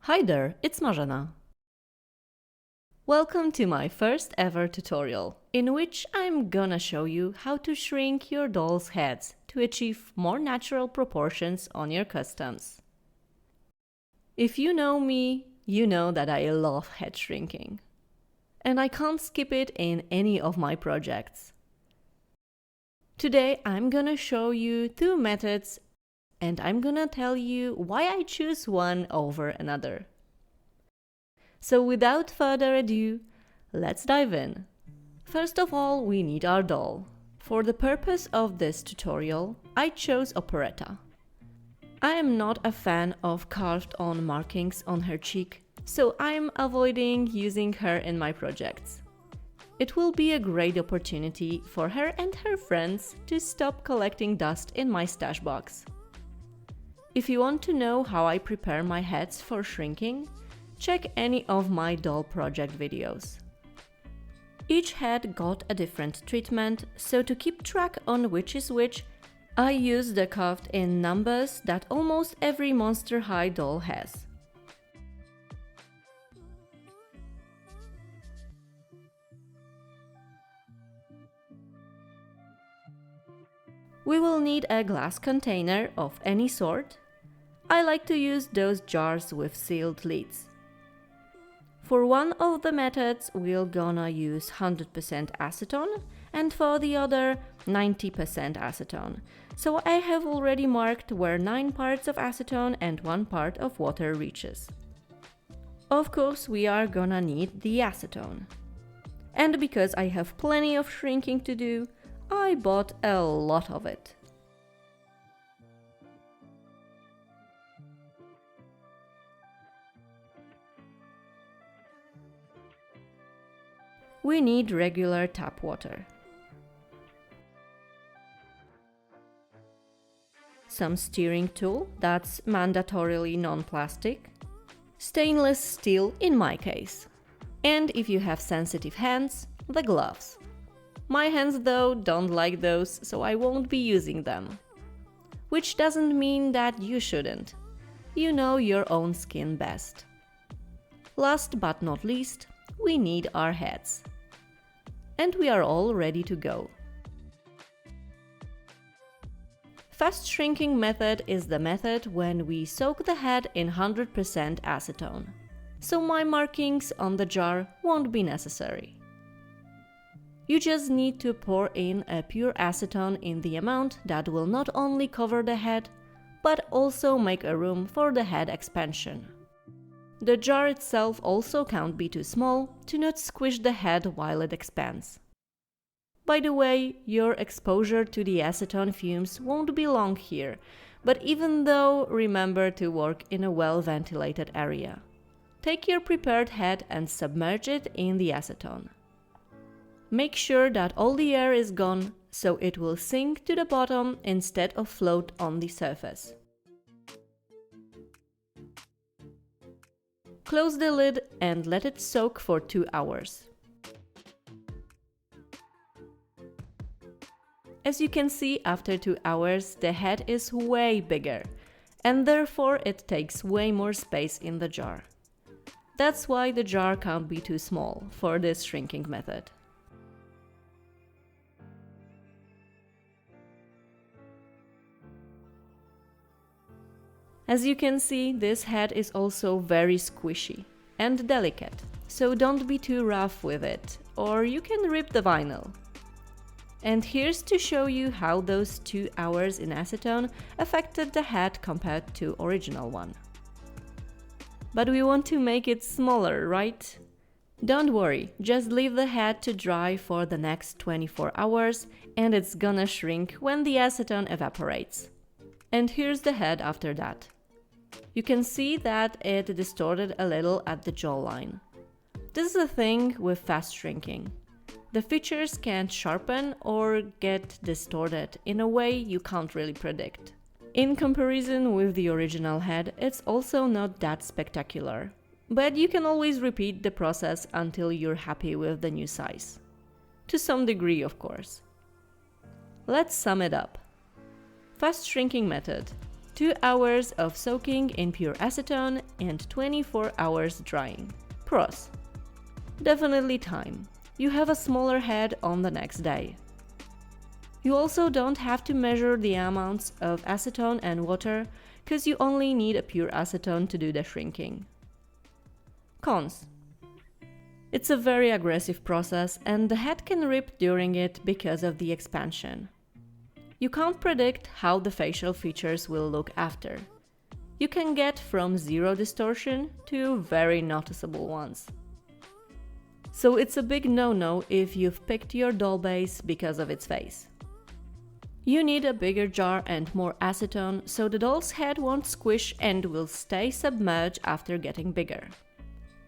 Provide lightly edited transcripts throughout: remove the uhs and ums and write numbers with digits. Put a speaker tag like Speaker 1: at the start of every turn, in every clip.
Speaker 1: Hi there, it's Marzena. Welcome to my first ever tutorial, in which I'm gonna show you how to shrink your doll's heads to achieve more natural proportions on your customs. If you know me, you know that I love head shrinking. And I can't skip it in any of my projects. Today I'm gonna show you two methods and I'm gonna tell you why I choose one over another. So without further ado, let's dive in. First of all, we need our doll. For the purpose of this tutorial, I chose Operetta. I am not a fan of carved-on markings on her cheek, so I'm avoiding using her in my projects. It will be a great opportunity for her and her friends to stop collecting dust in my stash box. If you want to know how I prepare my heads for shrinking, check any of my doll project videos. Each head got a different treatment, so to keep track on which is which, I use the carved-in numbers that almost every Monster High doll has. We will need a glass container of any sort. I like to use those jars with sealed lids. For one of the methods, we're gonna use 100% acetone, and for the other, 90% acetone. So I have already marked where 9 parts of acetone and 1 part of water reaches. Of course, we are gonna need the acetone. And because I have plenty of shrinking to do, I bought a lot of it. We need regular tap water. Some steering tool that's mandatorily non-plastic. Stainless steel in my case. And if you have sensitive hands, the gloves. My hands though don't like those, so I won't be using them. Which doesn't mean that you shouldn't. You know your own skin best. Last but not least, we need our heads. And we are all ready to go. Fast shrinking method is the method when we soak the head in 100% acetone. So my markings on the jar won't be necessary. You just need to pour in a pure acetone in the amount that will not only cover the head, but also make a room for the head expansion. The jar itself also can't be too small to not squish the head while it expands. By the way, your exposure to the acetone fumes won't be long here, but even though, remember to work in a well-ventilated area. Take your prepared head and submerge it in the acetone. Make sure that all the air is gone, so it will sink to the bottom instead of float on the surface. Close the lid and let it soak for 2 hours. As you can see, after 2 hours, the head is way bigger, and therefore it takes way more space in the jar. That's why the jar can't be too small for this shrinking method. As you can see, this head is also very squishy and delicate, so don't be too rough with it, or you can rip the vinyl. And here's to show you how those 2 hours in acetone affected the head compared to original one. But we want to make it smaller, right? Don't worry, just leave the head to dry for the next 24 hours and it's gonna shrink when the acetone evaporates. And here's the head after that. You can see that it distorted a little at the jawline. This is the thing with fast shrinking. The features can't sharpen or get distorted in a way you can't really predict. In comparison with the original head, it's also not that spectacular. But you can always repeat the process until you're happy with the new size. To some degree, of course. Let's sum it up. Fast shrinking method. 2 hours of soaking in pure acetone and 24 hours drying. Pros: definitely time. You have a smaller head on the next day. You also don't have to measure the amounts of acetone and water, because you only need a pure acetone to do the shrinking. Cons: it's a very aggressive process and the head can rip during it because of the expansion. You can't predict how the facial features will look after. You can get from zero distortion to very noticeable ones. So it's a big no-no if you've picked your doll base because of its face. You need a bigger jar and more acetone so the doll's head won't squish and will stay submerged after getting bigger.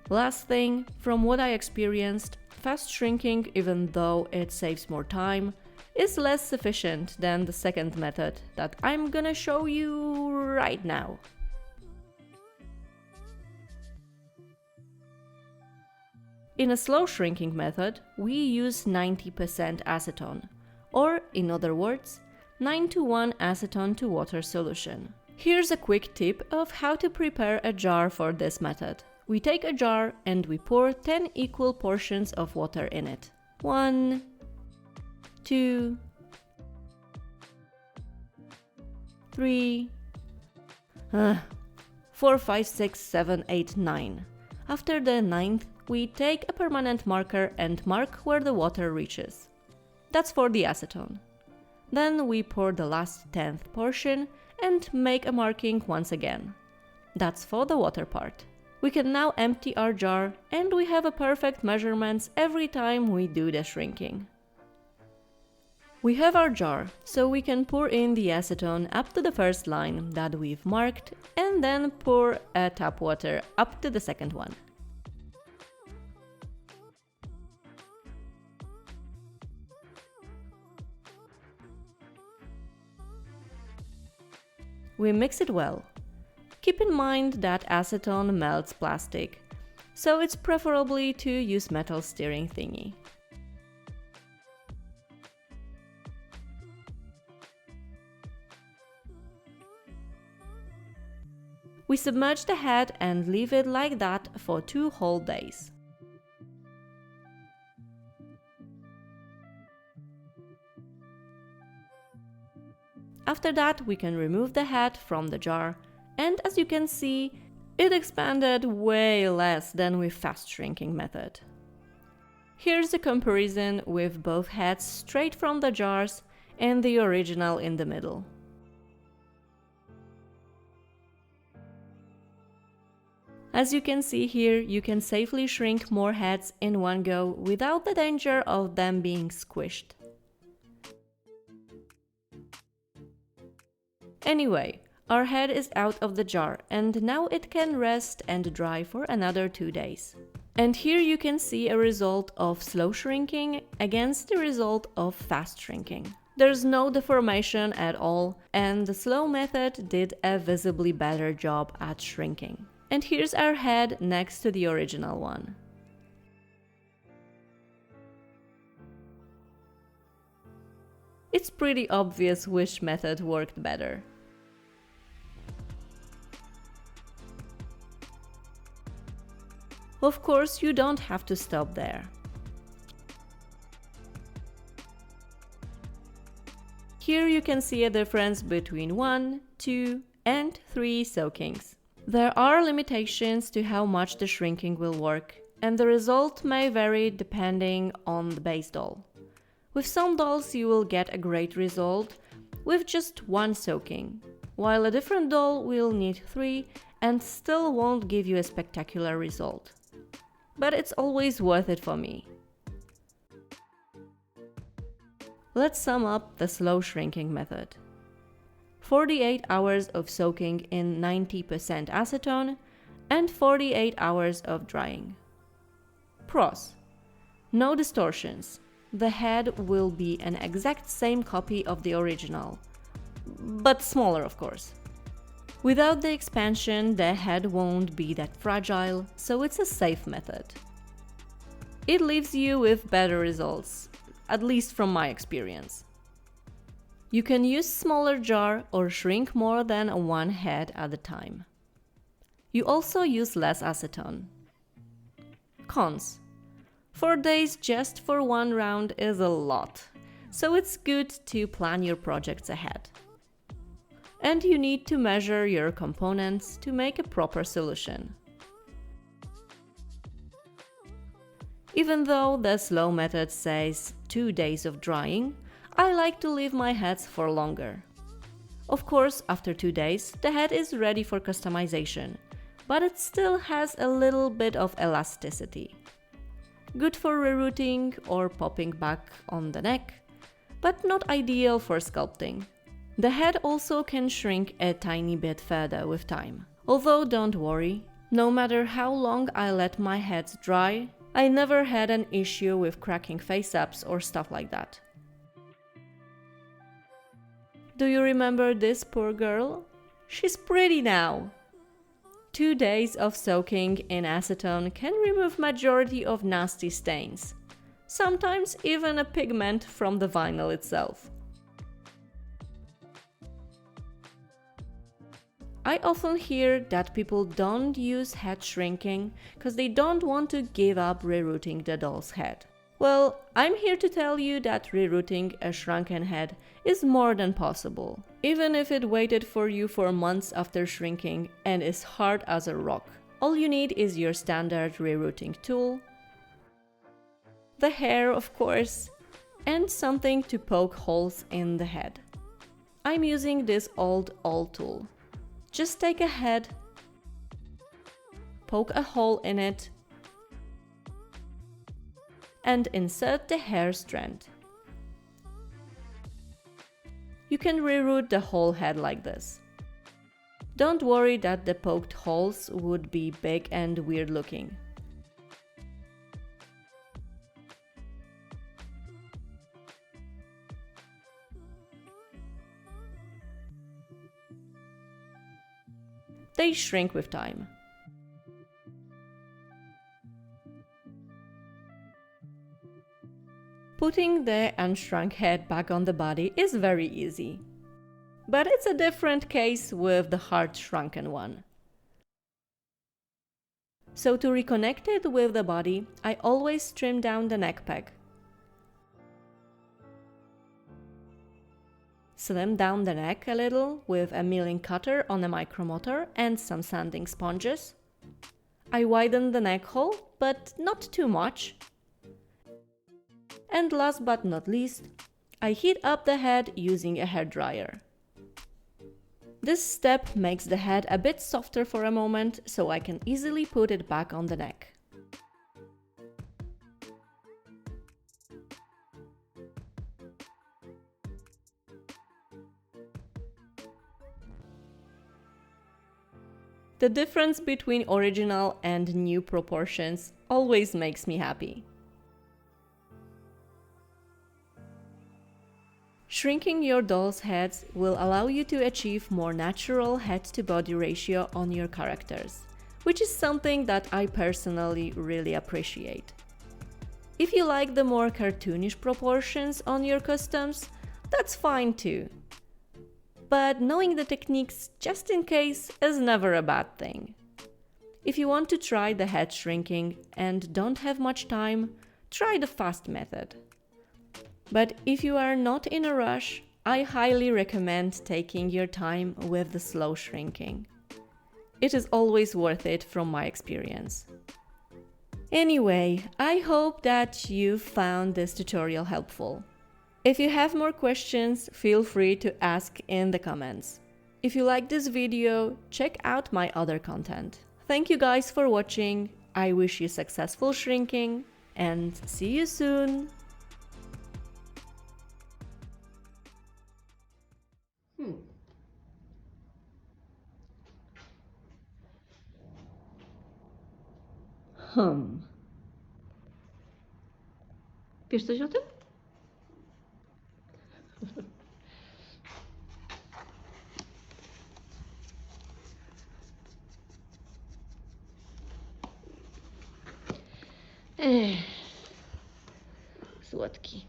Speaker 1: Last thing, from what I experienced, fast shrinking, even though it saves more time, is less sufficient than the second method that I'm gonna show you right now. In a slow shrinking method, we use 90% acetone, or in other words, 9:1 acetone to water solution. Here's a quick tip of how to prepare a jar for this method. We take a jar and we pour 10 equal portions of water in it. 1, 2, 3, 4, 5, 6, 7, 8, 9. After the 9th, we take a permanent marker and mark where the water reaches. That's for the acetone. Then we pour the last 10th portion and make a marking once again. That's for the water part. We can now empty our jar and we have a perfect measurements every time we do the shrinking. We have our jar, so we can pour in the acetone up to the first line that we've marked and then pour a tap water up to the second one. We mix it well. Keep in mind that acetone melts plastic, so it's preferably to use metal stirring thingy. We submerge the head and leave it like that for 2 whole days. After that, we can remove the head from the jar, and as you can see, it expanded way less than with fast shrinking method. Here's a comparison with both heads straight from the jars and the original in the middle. As you can see here, you can safely shrink more heads in one go without the danger of them being squished. Anyway, our head is out of the jar and now it can rest and dry for another 2 days. And here you can see a result of slow shrinking against the result of fast shrinking. There's no deformation at all, and the slow method did a visibly better job at shrinking. And here's our head next to the original one. It's pretty obvious which method worked better. Of course, you don't have to stop there. Here you can see a difference between 1, 2, and 3 soakings. There are limitations to how much the shrinking will work, and the result may vary depending on the base doll. With some dolls you will get a great result with just 1 soaking, while a different doll will need 3 and still won't give you a spectacular result. But it's always worth it for me. Let's sum up the slow shrinking method. 48 hours of soaking in 90% acetone and 48 hours of drying. Pros: no distortions. The head will be an exact same copy of the original, but smaller of course. Without the expansion, the head won't be that fragile, so it's a safe method. It leaves you with better results, at least from my experience. You can use smaller jar or shrink more than one head at a time. You also use less acetone. Cons. 4 days just for one round is a lot, so it's good to plan your projects ahead. And you need to measure your components to make a proper solution. Even though the slow method says 2 days of drying, I like to leave my heads for longer. Of course, after 2 days, the head is ready for customization, but it still has a little bit of elasticity. Good for rerouting or popping back on the neck, but not ideal for sculpting. The head also can shrink a tiny bit further with time. Although don't worry, no matter how long I let my heads dry, I never had an issue with cracking face-ups or stuff like that. Do you remember this poor girl? She's pretty now! 2 days of soaking in acetone can remove majority of nasty stains, sometimes even a pigment from the vinyl itself. I often hear that people don't use head shrinking because they don't want to give up rerouting the doll's head. Well, I'm here to tell you that rerouting a shrunken head is more than possible, even if it waited for you for months after shrinking and is hard as a rock. All you need is your standard rerouting tool, the hair of course, and something to poke holes in the head. I'm using this old awl tool. Just take a head, poke a hole in it, and insert the hair strand. You can reroute the whole head like this. Don't worry that the poked holes would be big and weird looking. They shrink with time. Putting the unshrunk head back on the body is very easy. But it's a different case with the hard shrunken one. So to reconnect it with the body, I always trim down the neck peg. Slim down the neck a little with a milling cutter on a micromotor and some sanding sponges. I widen the neck hole, but not too much. And last but not least, I heat up the head using a hairdryer. This step makes the head a bit softer for a moment, so I can easily put it back on the neck. The difference between original and new proportions always makes me happy. Shrinking your doll's heads will allow you to achieve more natural head-to-body ratio on your characters, which is something that I personally really appreciate. If you like the more cartoonish proportions on your customs, that's fine too. But knowing the techniques just in case is never a bad thing. If you want to try the head shrinking and don't have much time, try the fast method. But if you are not in a rush, I highly recommend taking your time with the slow shrinking. It is always worth it from my experience. Anyway, I hope that you found this tutorial helpful. If you have more questions, feel free to ask in the comments. If you like this video, check out my other content. Thank you guys for watching, I wish you successful shrinking, and see you soon! Wiesz coś o tym? Słodki.